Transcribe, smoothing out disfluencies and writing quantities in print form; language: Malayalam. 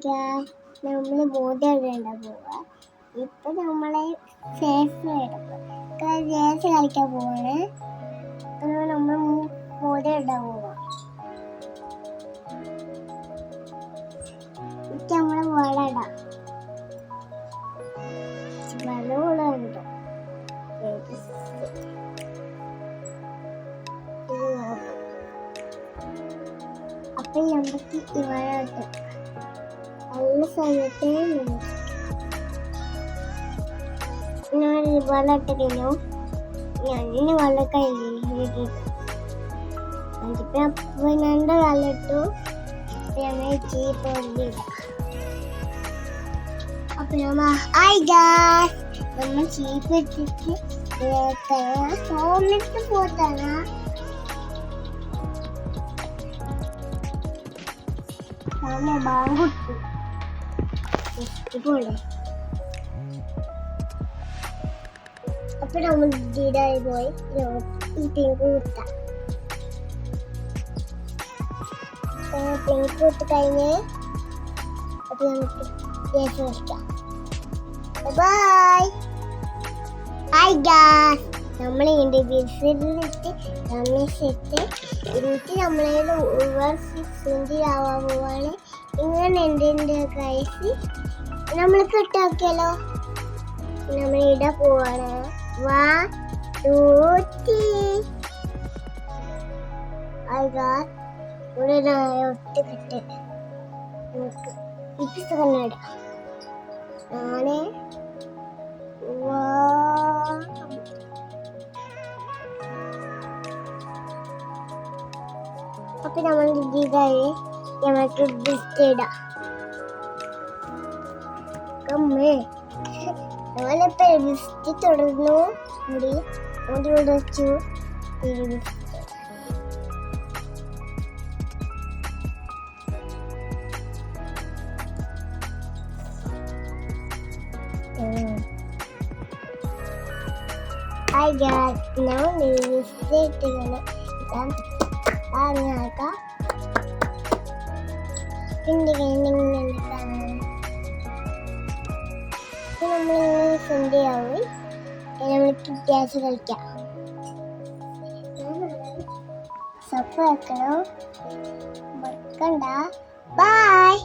നമ്മൾ മോതിരം പോവാ. ഇപ്പൊ നമ്മളെ സേഫ് ജേഴ്സി കളിക്കാൻ പോവാണ്. നമ്മൾ മോതിരം ഇടാൻ പോവാ. നമ്മളെ വള ഇടാം. വളമുണ്ട്. അപ്പൊ നമുക്ക് ഇവളോട്ട് നല്ല സമയത്ത് ഞാൻ വളട്ട് കഴിഞ്ഞു. ഞാൻ വള കഴിഞ്ഞിട്ട് രണ്ട് വളട്ടു. ഞങ്ങൾ ചീപ്പ് അപ്പൊ നമ്മൾ ചീപ്പ് ഇട്ടിട്ട് സോമിട്ട് പോത്താണ്. ബാങ്കുട്ടി പോലെ അപ്പൊ നമ്മൾ ഇതായി പോയി ഈ പിങ്ക് കുത്താം. പിങ്ക് കുത്തി കഴിഞ്ഞ് അപ്പൊ നമുക്ക് ഗ്യാസ് വെക്കാം. ബൈ. ഹായ് ഗായ്സ്, നമ്മളിങ്ങനെ ബിസിലിട്ട് നമ്മളിട്ട് എന്നിട്ട് നമ്മളതിൽ സുന്ദരിയാവാൻ പോവാണ്. ഇങ്ങനെ എൻ്റെ ഗൈസ് നമ്മൾ കെട്ടാക്കിയാലോ. നമ്മൾ ഇടാൻ പോവാണ്. 1 2 3. ഇവിടെ ഒറ്റ കെട്ട് നമുക്ക് ഇപ്പം തന്നെ ഇടാം. അപ്പൊ നമ്മൾ ഇതായി നമുക്ക് ബെസ്റ്റ് ഇടാം. നമ്മളിപ്പോ ബിസ്റ്റ് തുടർന്നു മുടി വെച്ചു. ഹായ് ഗായ്സ്, ഞാൻ ബിസ്റ്റ് ഇങ്ങനെ ആക്കാം. നമ്മളിങ്ങനെ സന്ധ്യയാവും. നമ്മൾക്ക് ഗ്യാസ് കളിക്കാം. സപ്പ് വെക്കണം. മറക്കണ്ട. ബൈ.